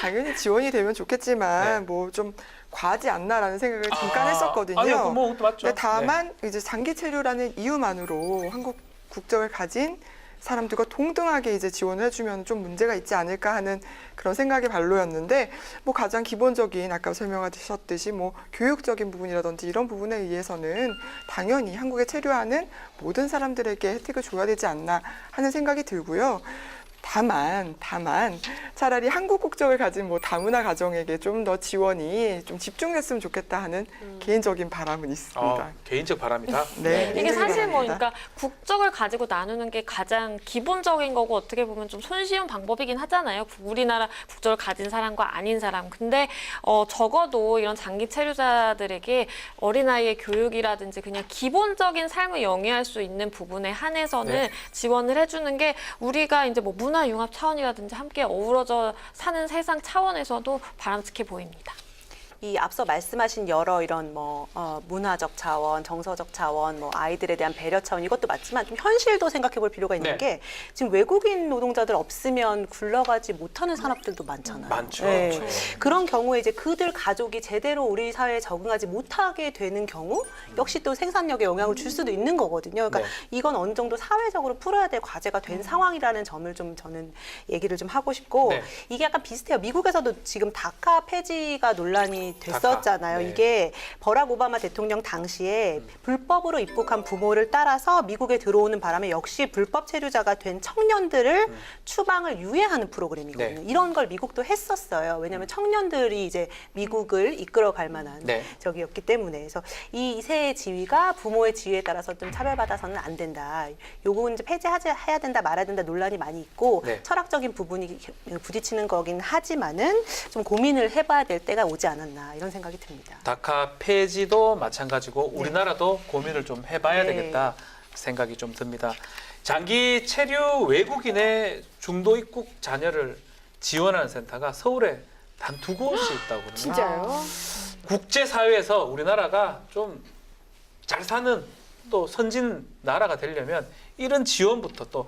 당연히 지원이 되면 좋겠지만 네. 뭐 좀 과하지 않나라는 생각을 잠깐 했었거든요. 아니요, 뭐 그것도 맞죠. 근데 다만 이제 장기 체류라는 이유만으로 한국 국적을 가진 사람들과 동등하게 이제 지원을 해주면 좀 문제가 있지 않을까 하는 그런 생각의 발로였는데 뭐 가장 기본적인 아까 설명하셨듯이 뭐 교육적인 부분이라든지 이런 부분에 의해서는 당연히 한국에 체류하는 모든 사람들에게 혜택을 줘야 되지 않나 하는 생각이 들고요. 다만 차라리 한국 국적을 가진 뭐 다문화 가정에게 좀 더 지원이 좀 집중됐으면 좋겠다 하는 개인적인 바람은 있습니다. 개인적 바람이다. 네, 이게 개인적인 사실 뭐 바람입니다. 그러니까 국적을 가지고 나누는 게 가장 기본적인 거고 어떻게 보면 좀 손쉬운 방법이긴 하잖아요. 우리나라 국적을 가진 사람과 아닌 사람. 근데 적어도 이런 장기 체류자들에게 어린아이의 교육이라든지 그냥 기본적인 삶을 영위할 수 있는 부분에 한해서는 네. 지원을 해주는 게 우리가 이제 뭐 문화 융합 차원이라든지 함께 어우러져 사는 세상 차원에서도 바람직해 보입니다. 이 앞서 말씀하신 여러 이런 뭐 문화적 차원, 정서적 차원, 뭐 아이들에 대한 배려 차원 이것도 맞지만 좀 현실도 생각해 볼 필요가 있는 네. 게 지금 외국인 노동자들 없으면 굴러가지 못하는 산업들도 많잖아요. 많죠. 네. 그렇죠. 그런 경우에 이제 그들 가족이 제대로 우리 사회에 적응하지 못하게 되는 경우 역시 또 생산력에 영향을 줄 수도 있는 거거든요. 그러니까 네. 이건 어느 정도 사회적으로 풀어야 될 과제가 된 상황이라는 점을 좀 저는 얘기를 좀 하고 싶고 네. 이게 약간 비슷해요. 미국에서도 지금 다카 폐지가 논란이 됐었잖아요. 다카. 네. 이게 버락 오바마 대통령 당시에 불법으로 입국한 부모를 따라서 미국에 들어오는 바람에 역시 불법 체류자가 된 청년들을 추방을 유예하는 프로그램이거든요. 네. 이런 걸 미국도 했었어요. 왜냐하면 청년들이 이제 미국을 이끌어갈 만한 네. 적이었기 때문에. 그래서 이 2세의 지위가 부모의 지위에 따라서 좀 차별받아서는 안 된다. 요거는 이제 해야 된다 말아야 된다 논란이 많이 있고 네. 철학적인 부분이 부딪히는 거긴 하지만은 좀 고민을 해봐야 될 때가 오지 않았나 이런 생각이 듭니다. 다카 폐지도 마찬가지고 우리나라도 고민을 좀 해봐야 네. 되겠다 생각이 좀 듭니다. 장기 체류 외국인의 중도 입국 자녀를 지원하는 센터가 서울에 단 2곳이 있다고 합니다. 진짜요? 국제사회에서 우리나라가 좀 잘 사는 또 선진 나라가 되려면 이런 지원부터 또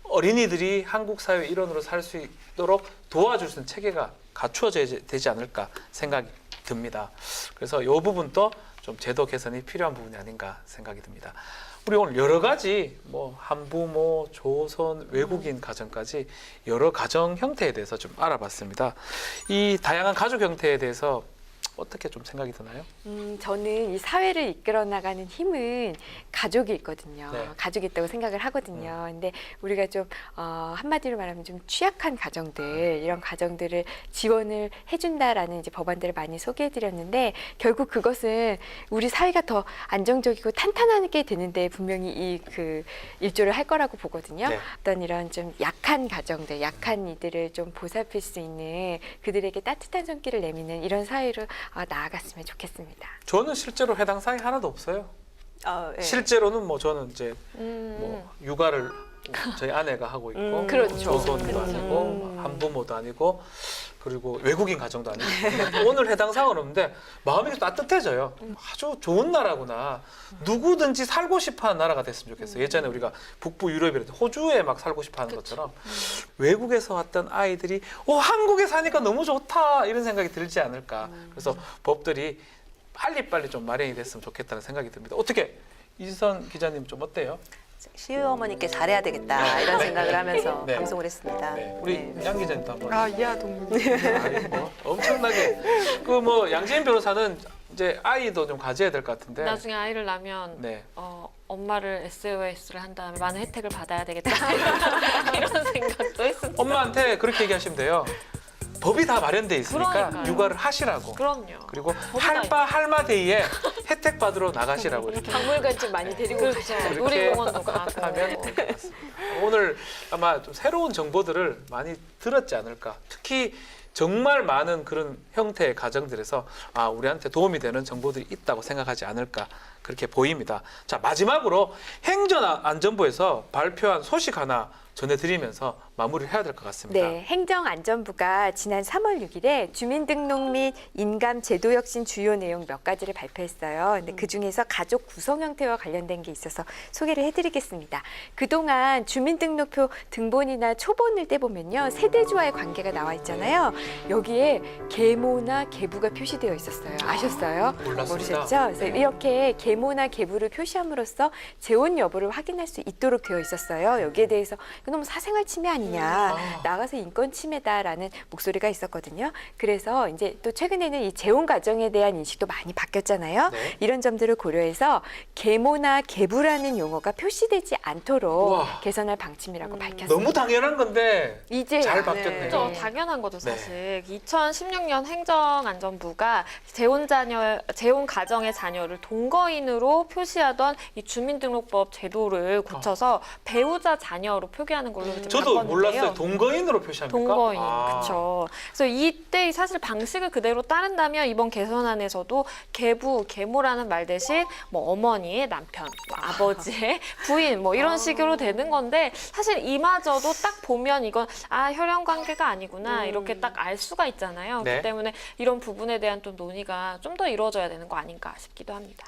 어린이들이 한국 사회 일원으로 살 수 있도록 도와줄 수 있는 체계가 갖추어져야 되지 않을까 생각이 듭니다. 그래서 이 부분도 좀 제도 개선이 필요한 부분이 아닌가 생각이 듭니다. 우리 오늘 여러 가지 뭐 한부모, 조선, 외국인 가정까지 여러 가정 형태에 대해서 좀 알아봤습니다. 이 다양한 가족 형태에 대해서 어떻게 좀 생각이 드나요? 저는 이 사회를 이끌어 나가는 힘은 가족이 있거든요. 네. 가족이 있다고 생각을 하거든요. 근데 우리가 좀 한마디로 말하면 좀 취약한 가정들, 이런 가정들을 지원을 해준다라는 이제 법안들을 많이 소개해드렸는데 결국 그것은 우리 사회가 더 안정적이고 탄탄하게 되는데 분명히 이 그 일조를 할 거라고 보거든요. 네. 어떤 이런 좀 약한 가정들, 약한 이들을 좀 보살필 수 있는 그들에게 따뜻한 손길을 내미는 이런 사회로 나아갔으면 좋겠습니다. 저는 실제로 해당 사항이 하나도 없어요. 네. 실제로는 뭐 저는 이제 뭐 육아를 저희 아내가 하고 있고 그렇죠. 조선도 그렇죠. 아니고 한부모도 아니고 그리고 외국인 가정도 아니고 근데 오늘 해당 사항은 없는데 마음이 좀 따뜻해져요. 아주 좋은 나라구나. 누구든지 살고 싶어하는 나라가 됐으면 좋겠어요. 예전에 우리가 북부 유럽이라든지 호주에 막 살고 싶어하는 것처럼 외국에서 왔던 아이들이 한국에 사니까 너무 좋다 이런 생각이 들지 않을까. 그래서 법들이 빨리빨리 좀 마련이 됐으면 좋겠다는 생각이 듭니다. 어떻게 이지선 기자님 좀 어때요? 시어머니께 잘해야 되겠다 이런 생각을 하면서 네. 방송을 했습니다. 네. 우리 네. 양 기자님도 한번. 이하 동물. 아니, 뭐 엄청나게 그 뭐 양지인 변호사는 이제 아이도 좀 가져야 될 것 같은데. 나중에 아이를 낳으면 네. 엄마를 SOS를 한 다음에 많은 혜택을 받아야 되겠다 이런 생각도 했습니다. 엄마한테 그렇게 얘기하시면 돼요. 법이 다 마련돼 있으니까 그러니까요. 육아를 하시라고. 그럼요. 그리고 법이 할바 할마데이에 혜택 받으러 나가시라고 이렇게. 박물관 좀 많이 데리고 그렇죠. 가셔야 돼요. 그렇게 놀이공원도 가고. 하면 될 것 같습니다. 오늘 아마 좀 새로운 정보들을 많이 들었지 않을까. 특히 정말 많은 그런 형태의 가정들에서 우리한테 도움이 되는 정보들이 있다고 생각하지 않을까 그렇게 보입니다. 자, 마지막으로 행정안전부에서 발표한 소식 하나 전해드리면서 마무리를 해야 될 것 같습니다. 네, 행정안전부가 지난 3월 6일에 주민등록 및 인감 제도 혁신 주요 내용 몇 가지를 발표했어요. 근데 그 중에서 가족 구성 형태와 관련된 게 있어서 소개를 해드리겠습니다. 그동안 주민등록표 등본이나 초본을 떼보면요, 세대주와의 관계가 나와 있잖아요. 여기에 계모나 계부가 표시되어 있었어요. 아셨어요? 몰랐습니다. 모르셨죠? 그래서 이렇게 계모나 계부를 표시함으로써 재혼 여부를 확인할 수 있도록 되어 있었어요. 여기에 대해서 이거 너무 사생활 침해 아니냐, 나가서 인권 침해다라는 목소리가 있었거든요. 그래서 이제 또 최근에는 이 재혼 가정에 대한 인식도 많이 바뀌었잖아요. 네. 이런 점들을 고려해서 계모나 계부라는 용어가 표시되지 않도록 우와. 개선할 방침이라고 밝혔습니다. 너무 당연한 건데 이제 잘 바뀌었네요. 그렇죠. 당연한 거죠, 사실. 2016년 행정안전부가 재혼 가정의 자녀를 동거인으로 표시하던 이 주민등록법 제도를 고쳐서 배우자 자녀로 표기하는 걸로 이제 저도 바꿨는데요. 몰랐어요. 동거인으로 표시합니까? 동거인, 아. 그렇죠. 그래서 이때 사실 방식을 그대로 따른다면 이번 개선안에서도 계부, 계모라는 말 대신 뭐 어머니의 남편, 뭐 아버지의 부인, 뭐 이런 식으로 되는 건데 사실 이마저도 딱 보면 이건 혈연 관계가 아니구나 이렇게 딱 알 수가 있잖아요. 네. 그렇기 때문에 이런 부분에 대한 좀 논의가 좀 더 이루어져야 되는 거 아닌가 싶기도 합니다.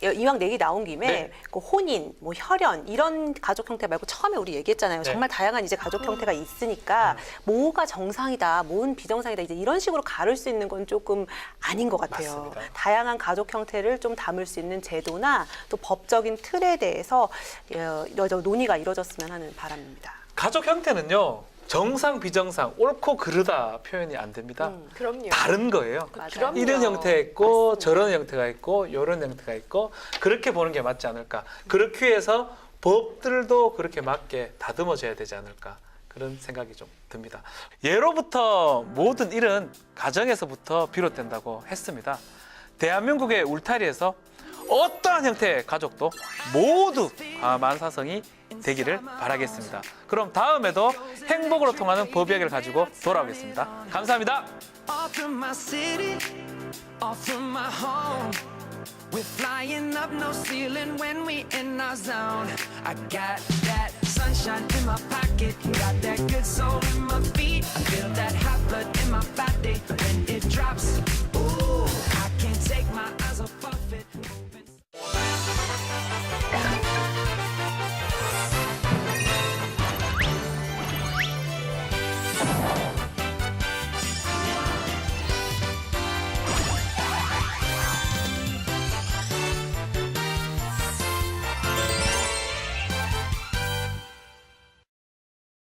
이왕 얘기 나온 김에 네. 그 혼인, 뭐 혈연 이런 가족 형태 말고 처음에 우리 얘기했잖아요. 네. 정말 다양한 이제 가족 형태가 있으니까 뭐가 정상이다, 뭐는 비정상이다 이제 이런 식으로 가를 수 있는 건 조금 아닌 것 같아요. 맞습니다. 다양한 가족 형태를 좀 담을 수 있는 제도나 또 법적인 틀에 대해서 논의가 이루어졌으면 하는 바람입니다. 가족 형태는요, 정상, 비정상, 옳고 그르다 표현이 안 됩니다. 그럼요. 다른 거예요. 그럼요. 이런 형태가 있고 저런 형태가 있고 이런 형태가 있고 그렇게 보는 게 맞지 않을까. 그렇게 해서 법들도 그렇게 맞게 다듬어져야 되지 않을까. 그런 생각이 좀 듭니다. 예로부터 모든 일은 가정에서부터 비롯된다고 했습니다. 대한민국의 울타리에서 어떠한 형태의 가족도 모두 만사성이 되기를 바라겠습니다. 그럼 다음에도 행복으로 통하는 법 이야기를 가지고 돌아오겠습니다. 감사합니다. All from my city, all from my home. We're flying up no ceiling when we in our zone. I got that sunshine in my pocket, got that good soul in my feet. I feel that hot blood in my body when it drops. Ooh, I can't take my